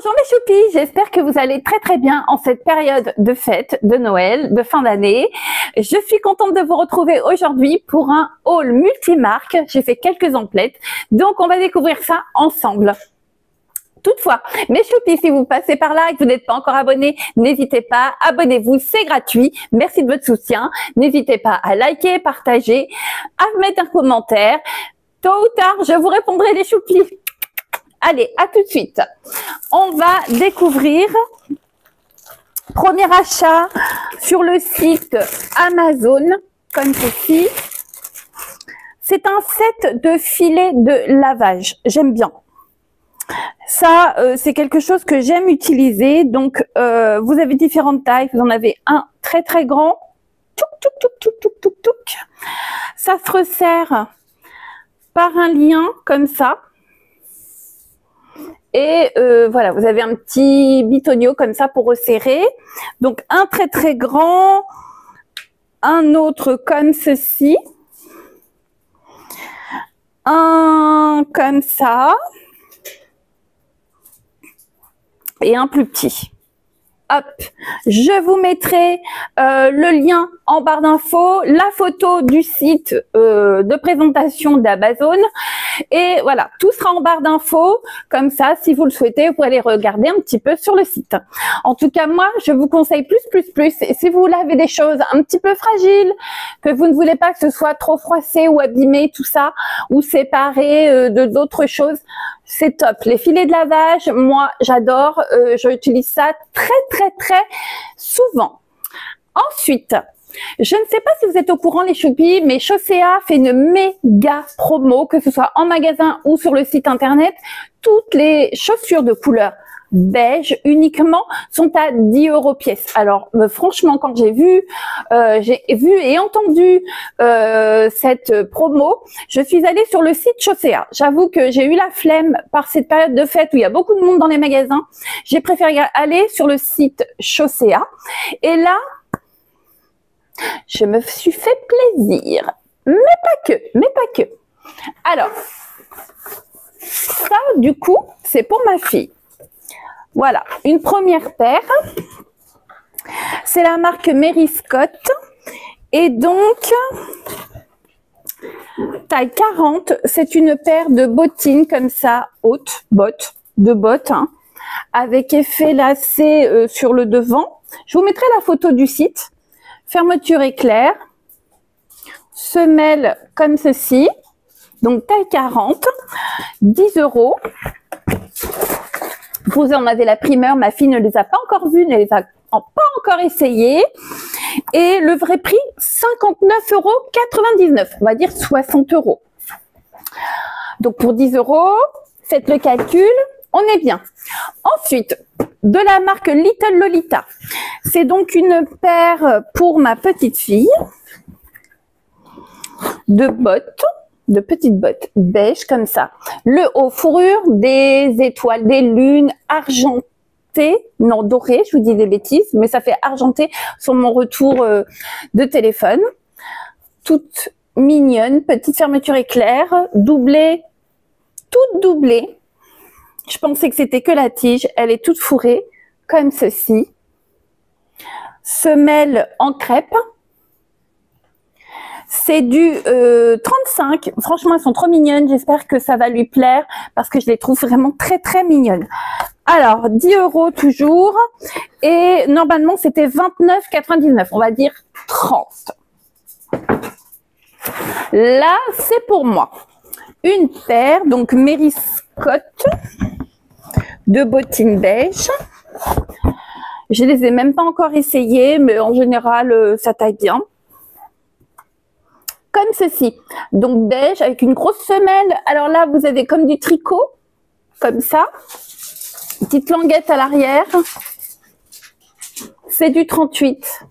Bonjour mes choupis, j'espère que vous allez très très bien en cette période de fête, de Noël, de fin d'année. Je suis contente de vous retrouver aujourd'hui pour un haul multimarque. J'ai fait quelques emplettes, donc on va découvrir ça ensemble. Toutefois, mes choupis, si vous passez par là et que vous n'êtes pas encore abonné, n'hésitez pas, abonnez-vous, c'est gratuit. Merci de votre soutien. N'hésitez pas à liker, partager, à mettre un commentaire. Tôt ou tard, je vous répondrai les choupis. Allez, à tout de suite. On va découvrir premier achat sur le site Amazon, comme ceci. C'est un set de filets de lavage. J'aime bien. Ça, c'est quelque chose que j'aime utiliser. Donc, vous avez différentes tailles. Vous en avez un très très grand. Touc, touc, touc, touc, touc, touc, touc. Ça se resserre par un lien comme ça. Et voilà, vous avez un petit bitonio comme ça pour resserrer. Donc, un très très grand, un autre comme ceci, un comme ça et un plus petit. Hop, je vous mettrai le lien en barre d'infos, la photo du site de présentation d'Amazon. Et voilà, tout sera en barre d'infos. Comme ça, si vous le souhaitez, vous pouvez aller regarder un petit peu sur le site. En tout cas, moi, je vous conseille plus. Et si vous avez des choses un petit peu fragiles, que vous ne voulez pas que ce soit trop froissé ou abîmé, tout ça, ou séparé de d'autres choses, c'est top. Les filets de lavage, moi, j'adore. J'utilise ça très souvent. Ensuite, je ne sais pas si vous êtes au courant les choupis, mais Chaussea fait une méga promo, que ce soit en magasin ou sur le site internet. Toutes les chaussures de couleur beige uniquement sont à 10 € pièce. Alors franchement, quand j'ai vu et entendu cette promo, je suis allée sur le site Chaussea. J'avoue que j'ai eu la flemme par cette période de fête où il y a beaucoup de monde dans les magasins. J'ai préféré aller sur le site Chaussea. Et là, je me suis fait plaisir. Mais pas que. Alors, ça du coup, c'est pour ma fille. Voilà, une première paire. C'est la marque Mary Scott. Et donc, taille 40, c'est une paire de bottines comme ça, hautes, bottes, hein, avec effet lacé sur le devant. Je vous mettrai la photo du site. Fermeture éclair. Semelle comme ceci. Donc, taille 40, 10 €. Vous en avez la primeur, ma fille ne les a pas encore vues, ne les a pas encore essayées. Et le vrai prix, 59,99 €, on va dire 60 €. Donc pour 10 €, faites le calcul, on est bien. Ensuite, de la marque Little Lolita. C'est donc une paire pour ma petite fille de bottes. De petites bottes beige comme ça. Le haut fourrure, des étoiles, des lunes argentées, non dorées, je vous dis des bêtises, mais ça fait argenté sur mon retour de téléphone. Toute mignonne, petite fermeture éclair, doublée, toute doublée. Je pensais que c'était que la tige, elle est toute fourrée, comme ceci. Semelle en crêpe. C'est du 35. Franchement, elles sont trop mignonnes. J'espère que ça va lui plaire parce que je les trouve vraiment très mignonnes. Alors, 10 € toujours. Et normalement, c'était 29,99. On va dire 30. Là, c'est pour moi. Une paire, donc Mary Scott, de bottines beige. Je les ai même pas encore essayées, mais en général, ça taille bien. Comme ceci, donc beige avec une grosse semelle. Alors là, vous avez comme du tricot, comme ça, une petite languette à l'arrière. C'est du 38.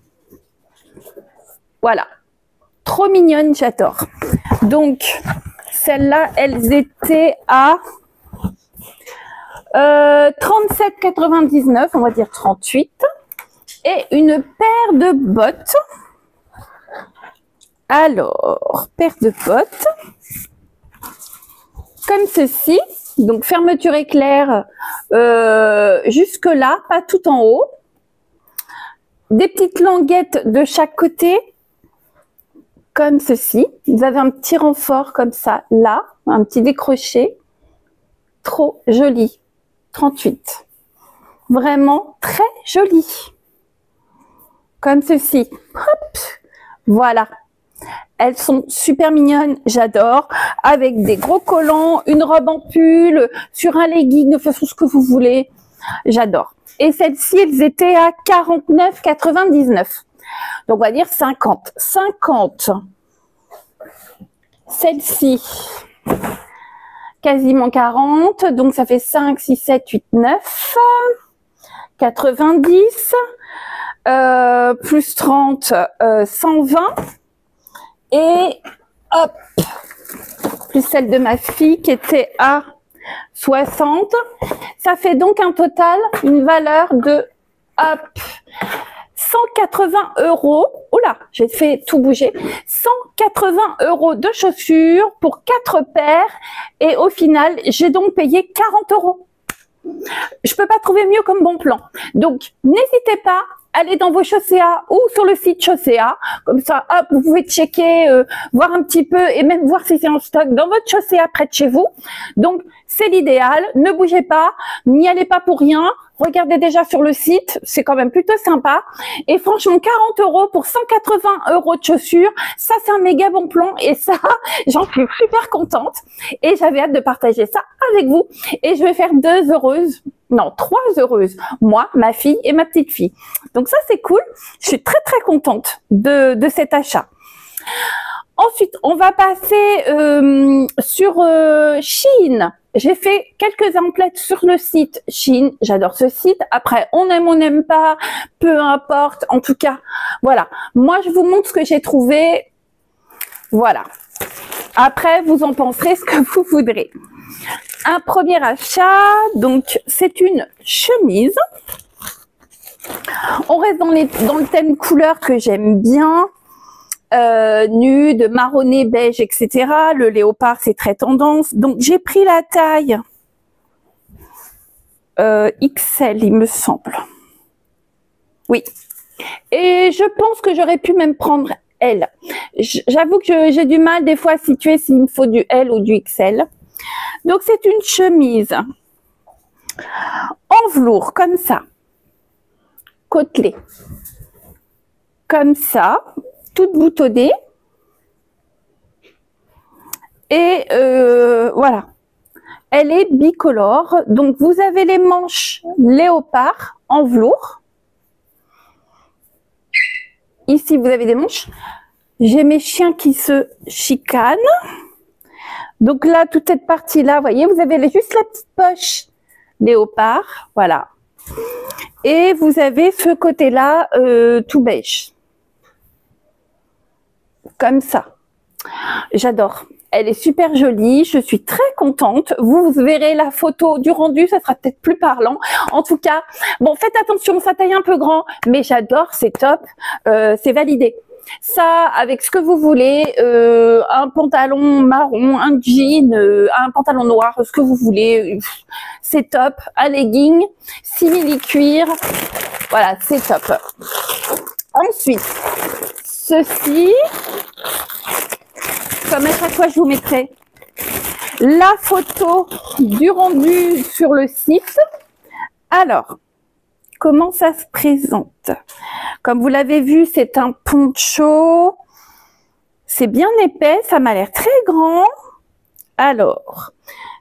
Voilà, trop mignonne, j'adore. Donc, celles-là, elles étaient à 37,99, on va dire 38. Et une paire de bottes. Alors, paire de bottes, comme ceci, Donc, fermeture éclair jusque là, pas tout en haut. Des petites languettes de chaque côté, comme ceci. Vous avez un petit renfort comme ça, là, un petit décroché. Trop joli. 38. Vraiment très joli. Comme ceci. Hop. Voilà. Elles sont super mignonnes, j'adore. Avec des gros collants, une robe en pull, sur un legging, de façon ce que vous voulez. J'adore. Et celles-ci, elles étaient à 49,99. Donc, on va dire 50. 50. Celle-ci, quasiment 40. Donc, ça fait 5, 6, 7, 8, 9. 90. Plus 30, 120. Et hop, plus celle de ma fille qui était à 60. Ça fait donc un total, une valeur de hop, 180 €. Oula, j'ai fait tout bouger. 180 € de chaussures pour 4 paires. Et au final, j'ai donc payé 40 €. Je peux pas trouver mieux comme bon plan. Donc, n'hésitez pas. Allez dans vos Chaussea ou sur le site Chaussea. Comme ça, hop, vous pouvez checker, voir un petit peu et même voir si c'est en stock dans votre Chaussea près de chez vous. Donc, c'est l'idéal. Ne bougez pas. N'y allez pas pour rien. Regardez déjà sur le site, c'est quand même plutôt sympa. Et franchement, 40 € pour 180 € de chaussures, ça c'est un méga bon plan. Et ça, j'en suis super contente. Et j'avais hâte de partager ça avec vous. Et je vais faire 2 heureuses, non 3 heureuses, moi, ma fille et ma petite fille. Donc ça c'est cool. Je suis très très contente de cet achat. Ensuite, on va passer sur Shein. J'ai fait quelques emplettes sur le site Shein. J'adore ce site. Après, on aime, on n'aime pas, peu importe. En tout cas, voilà. Moi, je vous montre ce que j'ai trouvé. Voilà. Après, vous en penserez ce que vous voudrez. Un premier achat. Donc, c'est une chemise. On reste dans le thème couleur que j'aime bien. Nude, marronné, beige, etc. Le léopard, c'est très tendance. Donc, j'ai pris la taille XL, il me semble. Oui. Et je pense que j'aurais pu même prendre L. J'avoue que j'ai du mal des fois à situer s'il me faut du L ou du XL. Donc, c'est une chemise en velours, comme ça. Côtelée. Comme ça. Toute boutonnée. Et voilà. Elle est bicolore. Donc, vous avez les manches léopard en velours. Ici, vous avez des manches. J'ai mes chiens qui se chicanent. Donc là, toute cette partie-là, vous voyez, vous avez juste la petite poche léopard. Voilà. Et vous avez ce côté-là tout beige. Comme ça. J'adore. Elle est super jolie. Je suis très contente. Vous verrez la photo du rendu. Ça sera peut-être plus parlant. En tout cas, bon, faites attention. Ça taille un peu grand. Mais j'adore. C'est top. C'est validé. Ça, avec ce que vous voulez. Un pantalon marron, un jean, un pantalon noir, ce que vous voulez. C'est top. Un legging, simili-cuir. Voilà, c'est top. Ensuite, ceci, comme à chaque fois je vous mettrai la photo du rendu sur le site. Alors, comment ça se présente? Comme vous l'avez vu, c'est un poncho. C'est bien épais, ça m'a l'air très grand. Alors,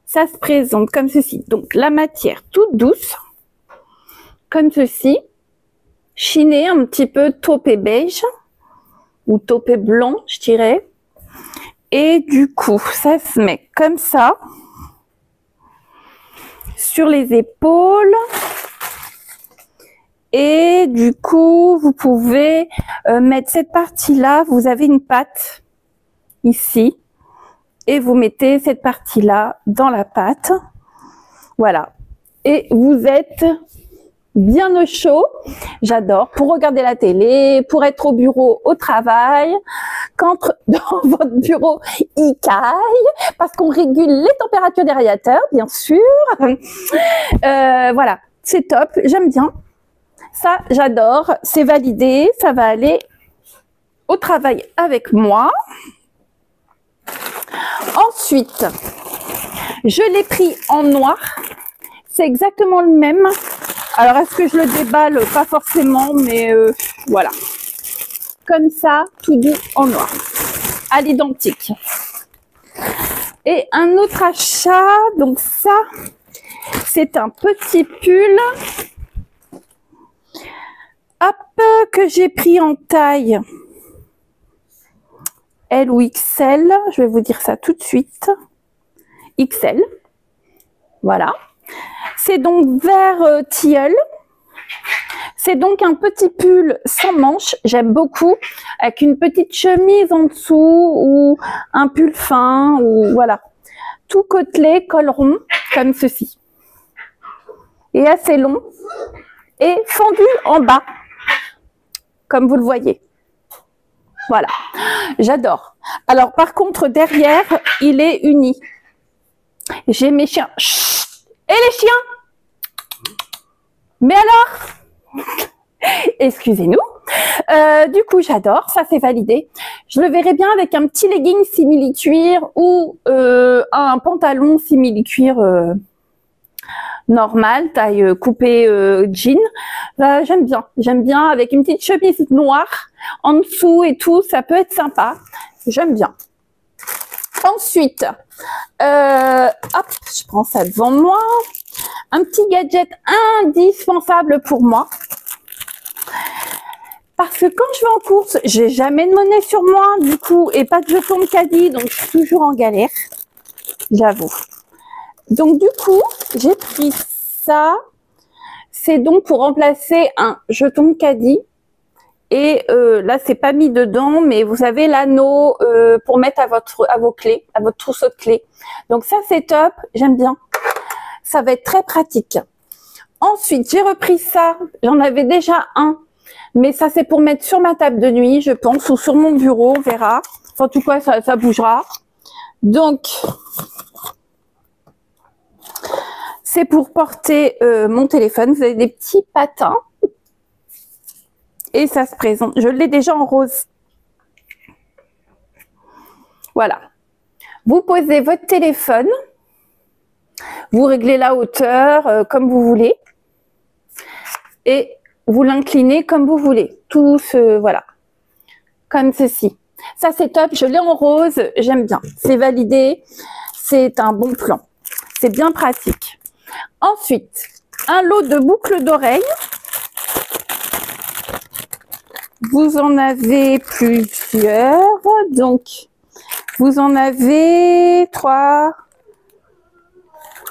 ça se présente comme ceci. Donc, la matière toute douce, comme ceci. Chiné, un petit peu taupé beige ou taupé blanc, je dirais. Et du coup, ça se met comme ça sur les épaules. Et du coup, vous pouvez mettre cette partie-là. Vous avez une patte ici. Et vous mettez cette partie-là dans la patte. Voilà. Et vous êtes bien au chaud. J'adore. Pour regarder la télé, pour être au bureau, au travail. quand dans votre bureau il caille, parce qu'on régule les températures des radiateurs, bien sûr. Voilà, c'est top, j'aime bien. Ça, j'adore, c'est validé, ça va aller au travail avec moi. Ensuite, je l'ai pris en noir. C'est exactement le même. Alors, est-ce que je le déballe? Pas forcément, mais voilà. Comme ça, tout doux en noir. À l'identique. Et un autre achat, donc ça, c'est un petit pull. Hop, que j'ai pris en taille L ou XL. Je vais vous dire ça tout de suite. XL. Voilà. C'est donc vert tilleul. C'est donc un petit pull sans manches. J'aime beaucoup. Avec une petite chemise en dessous ou un pull fin ou voilà. Tout côtelé, col rond, comme ceci. Et assez long. Et fendu en bas. Comme vous le voyez. Voilà. J'adore. Alors, par contre, derrière, il est uni. J'ai mes chiens. Chut. Et les chiens? Mais alors? Excusez-nous. Du coup, j'adore. Ça, c'est validé. Je le verrai bien avec un petit legging simili-cuir ou un pantalon simili-cuir normal, taille coupée jean. J'aime bien. J'aime bien avec une petite chemise noire en dessous et tout. Ça peut être sympa. J'aime bien. Ensuite, hop, je prends ça devant moi. Un petit gadget indispensable pour moi. Parce que quand je vais en course, j'ai jamais de monnaie sur moi, du coup, et pas de jeton de caddie, donc je suis toujours en galère. J'avoue. Donc, du coup, j'ai pris ça. C'est donc pour remplacer un jeton de caddie. Et là, c'est pas mis dedans, mais vous avez l'anneau pour mettre à vos clés, à votre trousseau de clés. Donc ça, c'est top. J'aime bien. Ça va être très pratique. Ensuite, j'ai repris ça. J'en avais déjà un, mais ça, c'est pour mettre sur ma table de nuit, je pense, ou sur mon bureau, on verra. Enfin, en tout cas, ça bougera. Donc, c'est pour porter mon téléphone. Vous avez des petits patins. Et ça se présente. Je l'ai déjà en rose. Voilà. Vous posez votre téléphone. Vous réglez la hauteur comme vous voulez. Et vous l'inclinez comme vous voulez. Tout voilà. Comme ceci. Ça, c'est top. Je l'ai en rose. J'aime bien. C'est validé. C'est un bon plan. C'est bien pratique. Ensuite, un lot de boucles d'oreilles. Vous en avez plusieurs. Donc, vous en avez 3,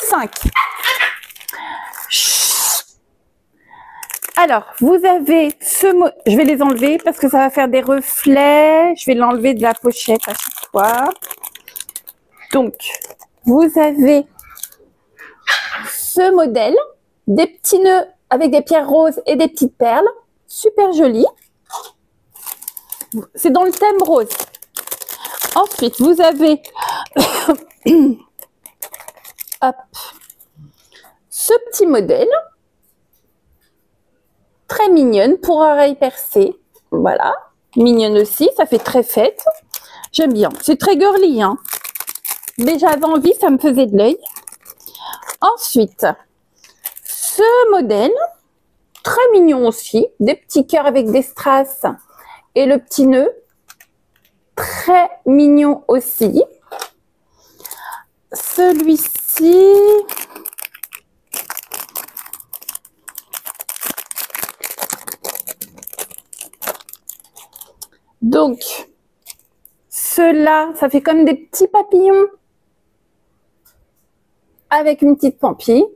5. Alors, vous avez je vais les enlever parce que ça va faire des reflets. Je vais l'enlever de la pochette à chaque fois. Donc, vous avez ce modèle, des petits nœuds avec des pierres roses et des petites perles. Super joli. C'est dans le thème rose. Ensuite, vous avez hop, ce petit modèle. Très mignonne pour oreilles percées. Voilà. Mignonne aussi. Ça fait très fête. J'aime bien. C'est très girly, hein. Mais j'avais envie, ça me faisait de l'œil. Ensuite, ce modèle, très mignon aussi. Des petits cœurs avec des strass et le petit nœud. Très mignon aussi. Celui-ci. Donc, ceux-là, ça fait comme des petits papillons avec une petite pampille.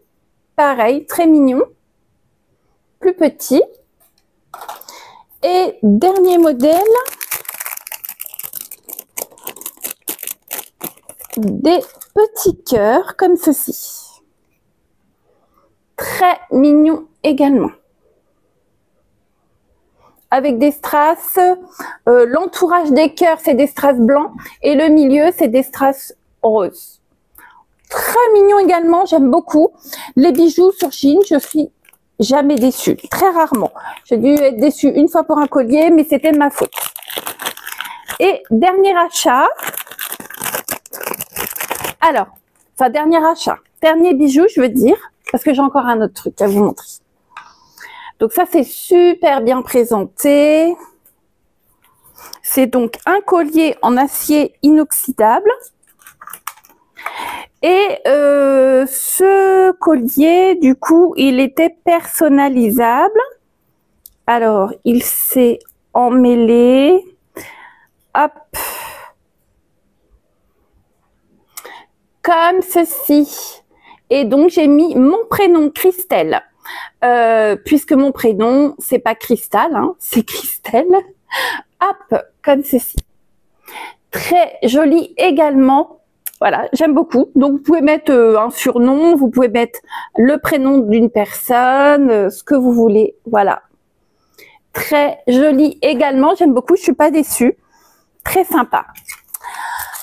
Pareil, très mignon. Plus petit. Et dernier modèle, des petits cœurs comme ceci. Très mignon également. avec des strass. L'entourage des cœurs, c'est des strass blancs. Et le milieu, c'est des strass roses. Très mignon également, j'aime beaucoup. Les bijoux sur Shein, je suis jamais déçue, très rarement. J'ai dû être déçue une fois pour un collier, mais c'était ma faute. Et dernier achat. Alors, enfin dernier achat, dernier bijou, je veux dire, parce que j'ai encore un autre truc à vous montrer. Donc ça, c'est super bien présenté. C'est donc un collier en acier inoxydable. Et ce collier, du coup, il était personnalisable. Alors, il s'est emmêlé. Hop. Comme ceci. Et donc, j'ai mis mon prénom Christelle. Puisque mon prénom, c'est pas Cristal, hein, c'est Christelle. Hop, comme ceci. Très joli également. Voilà, j'aime beaucoup. Donc, vous pouvez mettre un surnom, vous pouvez mettre le prénom d'une personne, ce que vous voulez. Voilà. Très joli également. J'aime beaucoup. Je suis pas déçue. Très sympa.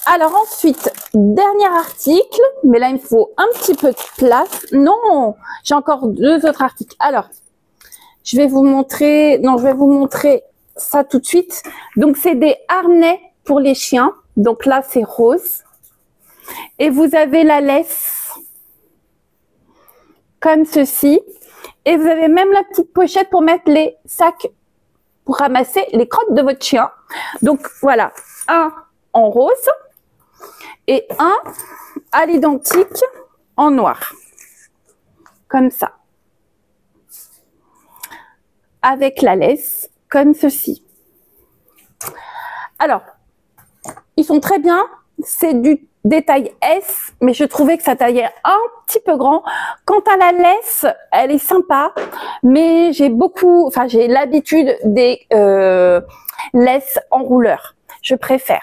Alors ensuite, dernier article. Mais là, il me faut un petit peu de place. Non, j'ai encore deux autres articles. Alors, je vais vous montrer. Non, je vais vous montrer ça tout de suite. Donc, c'est des harnais pour les chiens. Donc là, c'est rose. Et vous avez la laisse comme ceci. Et vous avez même la petite pochette pour mettre les sacs, pour ramasser les crottes de votre chien. Donc voilà, un en rose et un à l'identique en noir. Comme ça. Avec la laisse, comme ceci. Alors, ils sont très bien. C'est du détail S, mais je trouvais que ça taillait un petit peu grand. Quant à la laisse, elle est sympa, mais j'ai l'habitude des laisses en rouleur. Je préfère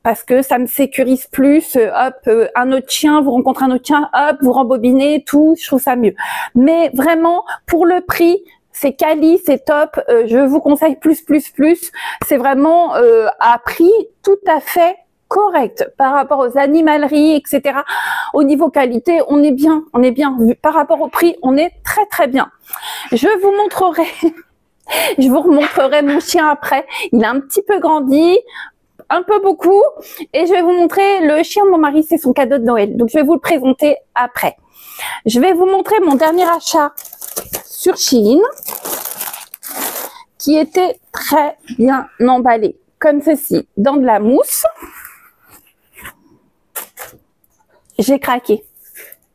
parce que ça me sécurise plus. Hop, un autre chien, vous rencontrez un autre chien, hop, vous rembobinez tout. Je trouve ça mieux. Mais vraiment, pour le prix, c'est quali, c'est top. Je vous conseille plus. C'est vraiment à prix tout à fait correct par rapport aux animaleries, etc. Au niveau qualité, on est bien. Par rapport au prix, on est très bien. Je vous remontrerai mon chien après. Il a un petit peu grandi, un peu beaucoup, et je vais vous montrer le chien de mon mari, c'est son cadeau de Noël. Donc je vais vous le présenter après. Je vais vous montrer mon dernier achat sur Shein, qui était très bien emballé, comme ceci, dans de la mousse. J'ai craqué.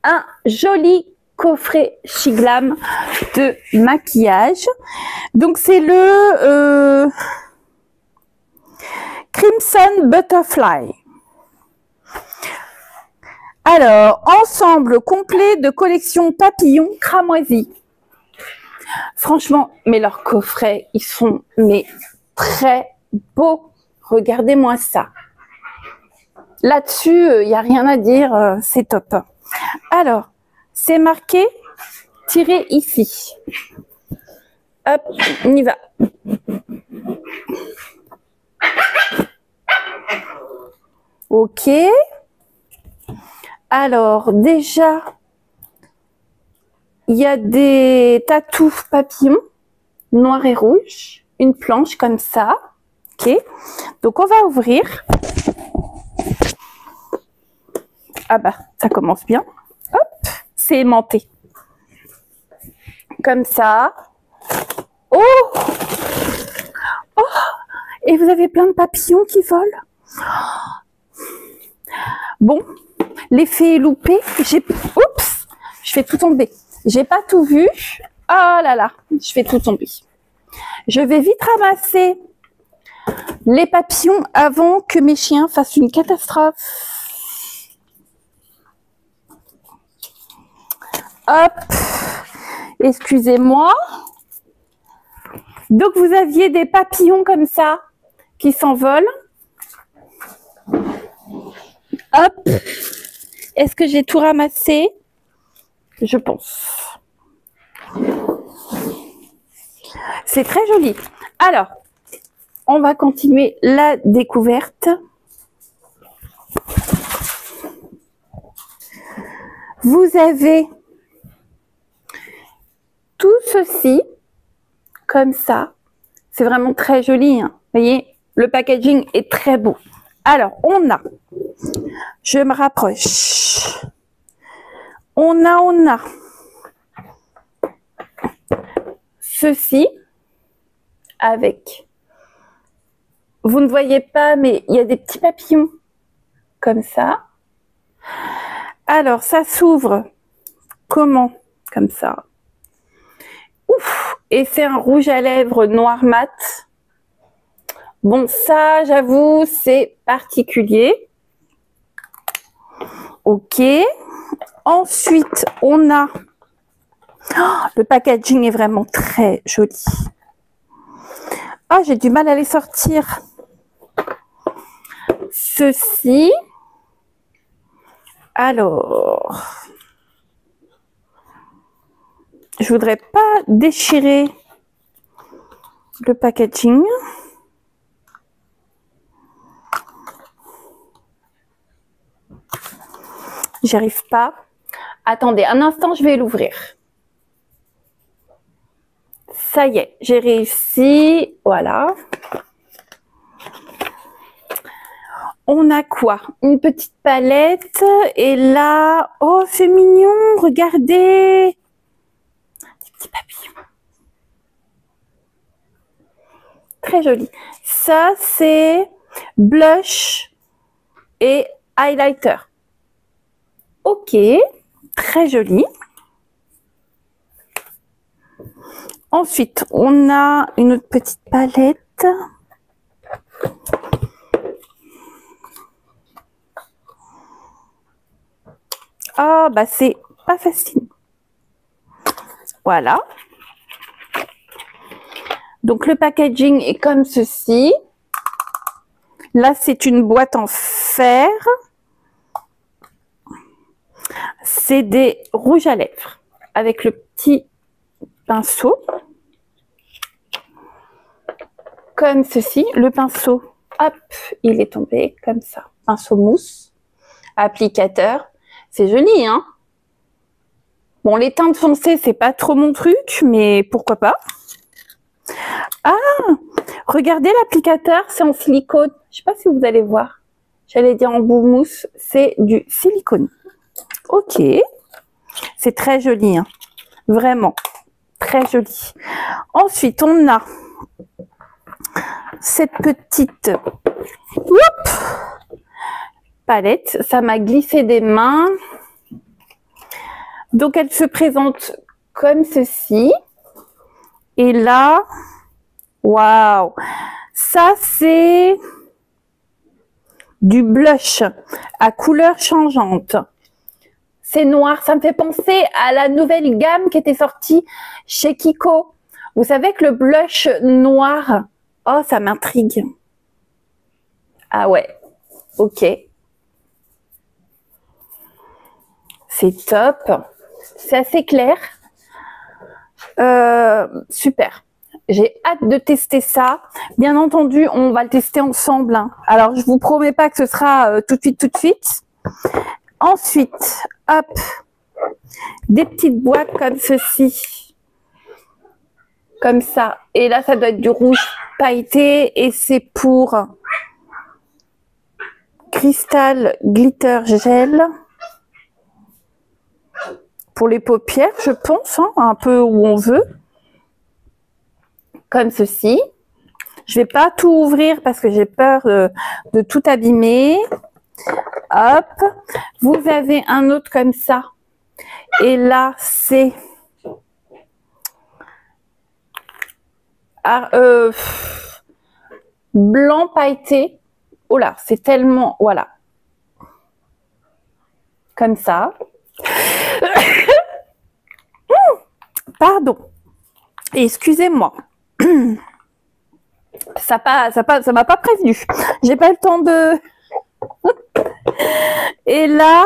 Un joli coffret Shiglam de maquillage. Donc c'est le Crimson Butterfly. Alors, ensemble complet de collection papillons cramoisi. Franchement, mais leurs coffrets, ils sont très beaux. Regardez-moi ça. Là-dessus, il n'y a rien à dire, c'est top. Alors, c'est marqué tiré ici. Hop, on y va. Ok. Alors, déjà, il y a des tatous papillons, noir et rouge, une planche comme ça. Ok. Donc, on va ouvrir. Ah bah, ça commence bien. Hop, c'est aimanté. Comme ça. Oh! Oh! Et vous avez plein de papillons qui volent. Bon, l'effet est loupé. Oups! Je fais tout tomber. J'ai pas tout vu. Oh là là, je fais tout tomber. Je vais vite ramasser les papillons avant que mes chiens fassent une catastrophe. Hop, excusez-moi. Donc, vous aviez des papillons comme ça qui s'envolent. Hop. Est-ce que j'ai tout ramassé? Je pense. C'est très joli. Alors, on va continuer la découverte. Vous avez tout ceci, comme ça. C'est vraiment très joli, hein. Vous voyez, le packaging est très beau. Alors, on a, je me rapproche. On a ceci avec, vous ne voyez pas, mais il y a des petits papillons comme ça. Alors, ça s'ouvre comment? Comme ça. Ouf! Et c'est un rouge à lèvres noir mat. Bon, ça, j'avoue, c'est particulier. Ok. Ensuite, on a... Oh, le packaging est vraiment très joli. Ah, oh, j'ai du mal à les sortir. Ceci. Alors... Je voudrais pas déchirer le packaging. J'y arrive pas. Attendez un instant, je vais l'ouvrir. Ça y est, j'ai réussi. Voilà. On a quoi? Une petite palette. Et là, oh, c'est mignon. Regardez. Des petits papillons. Très joli. Ça, c'est blush et highlighter. Ok, très joli. Ensuite, on a une autre petite palette. Ah, bah c'est pas facile. Voilà. Donc, le packaging est comme ceci. Là, c'est une boîte en fer. C'est des rouges à lèvres avec le petit pinceau. Comme ceci. Le pinceau, hop, il est tombé comme ça. Pinceau mousse, applicateur. C'est joli, hein? Bon, les teintes foncées, c'est pas trop mon truc, mais pourquoi pas? Ah, regardez l'applicateur, c'est en silicone. Je sais pas si vous allez voir. J'allais dire en bout mousse, c'est du silicone. Ok, c'est très joli, hein. Vraiment, très joli. Ensuite, on a cette petite palette. Ça m'a glissé des mains. Donc, elle se présente comme ceci. Et là, waouh, ça c'est du blush à couleur changeante. C'est noir, ça me fait penser à la nouvelle gamme qui était sortie chez Kiko. Vous savez que le blush noir, oh, ça m'intrigue. Ah ouais, ok. C'est top. C'est assez clair. Super. J'ai hâte de tester ça. Bien entendu, on va le tester ensemble, hein. Alors, je vous promets pas que ce sera tout de suite. Ensuite, hop, des petites boîtes comme ceci. Comme ça. Et là, ça doit être du rouge pailleté. Et c'est pour Cristal Glitter Gel. Pour les paupières, je pense, hein, un peu où on veut. Comme ceci. Je vais pas tout ouvrir parce que j'ai peur de tout abîmer. Hop. Vous avez un autre comme ça. Et là, c'est blanc pailleté. Oh là, c'est tellement... Voilà. Comme ça. Pardon. Excusez-moi. Ça m'a pas prévenu. J'ai pas le temps de... Et là,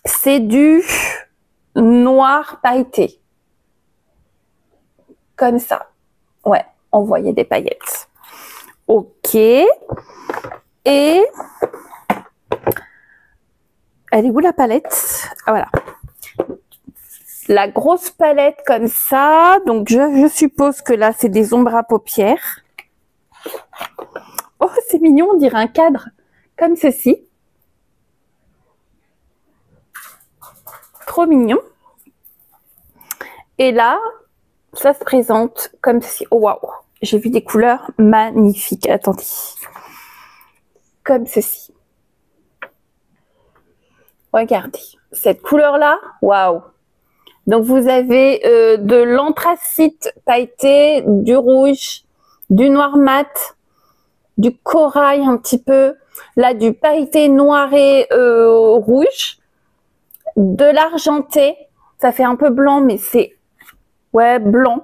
c'est du noir pailleté. Comme ça. Ouais. envoyer des paillettes. Ok. Et elle est où la palette? Ah, voilà. La grosse palette comme ça. Donc, je suppose que là, c'est des ombres à paupières. Oh, c'est mignon, on dirait un cadre. Comme ceci. Trop mignon. Et là, ça se présente comme ceci. Oh, waouh! J'ai vu des couleurs magnifiques. Attendez. Comme ceci. Regardez. Cette couleur-là, waouh! Donc, vous avez de l'anthracite pailleté, du rouge, du noir mat, du corail un petit peu, là, du pailleté noir et rouge, de l'argenté. Ça fait un peu blanc, mais c'est... Ouais, blanc.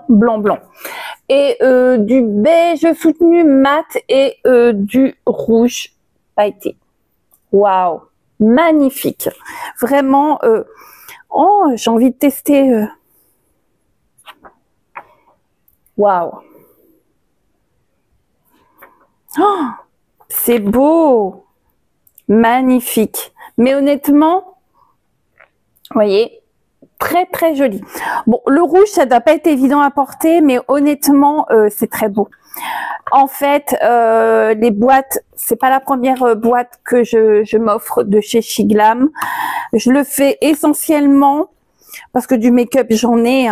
Et du beige soutenu mat et du rouge pailleté. Waouh, magnifique. Vraiment, oh, j'ai envie de tester. Waouh. Oh, c'est beau. Magnifique. Mais honnêtement, vous voyez, très très joli. Bon, le rouge, ça doit pas être évident à porter, mais honnêtement, c'est très beau. En fait, les boîtes, c'est pas la première boîte que je m'offre de chez Shiglam. Je le fais essentiellement parce que du make-up, j'en ai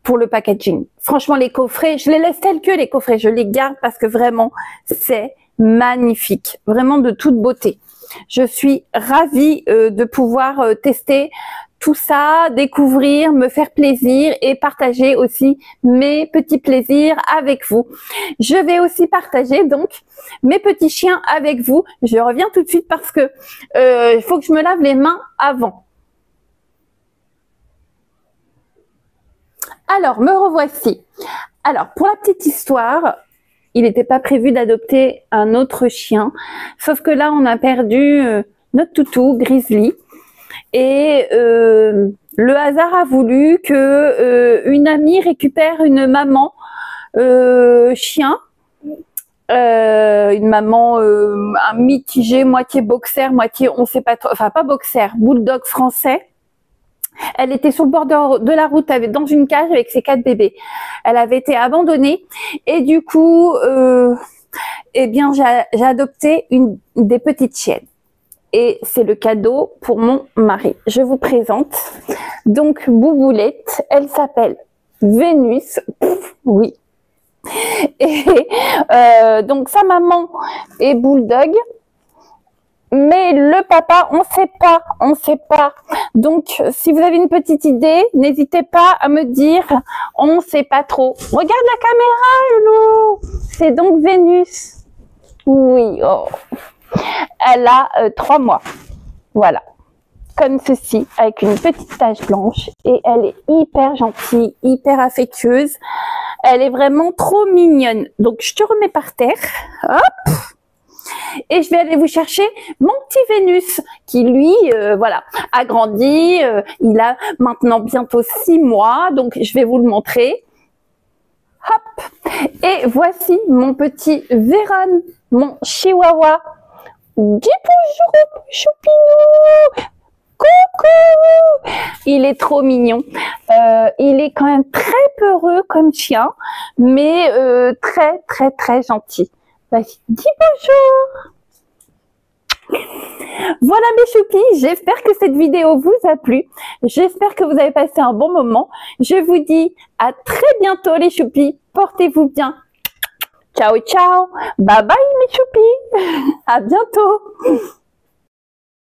pour le packaging. Franchement, les coffrets, je les laisse tels que les coffrets. Je les garde parce que vraiment, c'est magnifique. Vraiment de toute beauté. Je suis ravie de pouvoir tester tout ça, découvrir, me faire plaisir et partager aussi mes petits plaisirs avec vous. Je vais aussi partager donc mes petits chiens avec vous. Je reviens tout de suite parce que il faut que je me lave les mains avant. Alors, me revoici. Alors, pour la petite histoire, il n'était pas prévu d'adopter un autre chien, sauf que là, on a perdu notre toutou, Grizzly. Et le hasard a voulu que une amie récupère une maman chien, une maman un mitigé, moitié boxer, moitié on sait pas trop, enfin pas boxer, bulldog français. Elle était sur le bord de la route, dans une cage avec ses 4 bébés. Elle avait été abandonnée et du coup, eh bien j'ai adopté des petites chiennes. Et c'est le cadeau pour mon mari. Je vous présente donc Bouboulette. Elle s'appelle Vénus. Oui. Et donc sa maman est bulldog. Mais le papa, on sait pas. Donc, si vous avez une petite idée, n'hésitez pas à me dire, on sait pas trop. Regarde la caméra, Loulou. C'est donc Vénus. Oui, oh. Elle a 3 mois. Voilà. Comme ceci, avec une petite tache blanche. Et elle est hyper gentille, hyper affectueuse. Elle est vraiment trop mignonne. Donc, je te remets par terre. Hop. Et je vais aller vous chercher mon petit Vénus qui lui, voilà, a grandi. Il a maintenant bientôt 6 mois. Donc, je vais vous le montrer. Hop. Et voici mon petit Véron, mon chihuahua. Dis bonjour, choupinou. Coucou. Il est trop mignon. Il est quand même très peureux comme chien, mais très, très, très gentil. Vas-y, dis bonjour. Voilà mes choupis, j'espère que cette vidéo vous a plu. J'espère que vous avez passé un bon moment. Je vous dis à très bientôt les choupis. Portez-vous bien. Ciao, ciao. Bye bye mes choupis. À bientôt.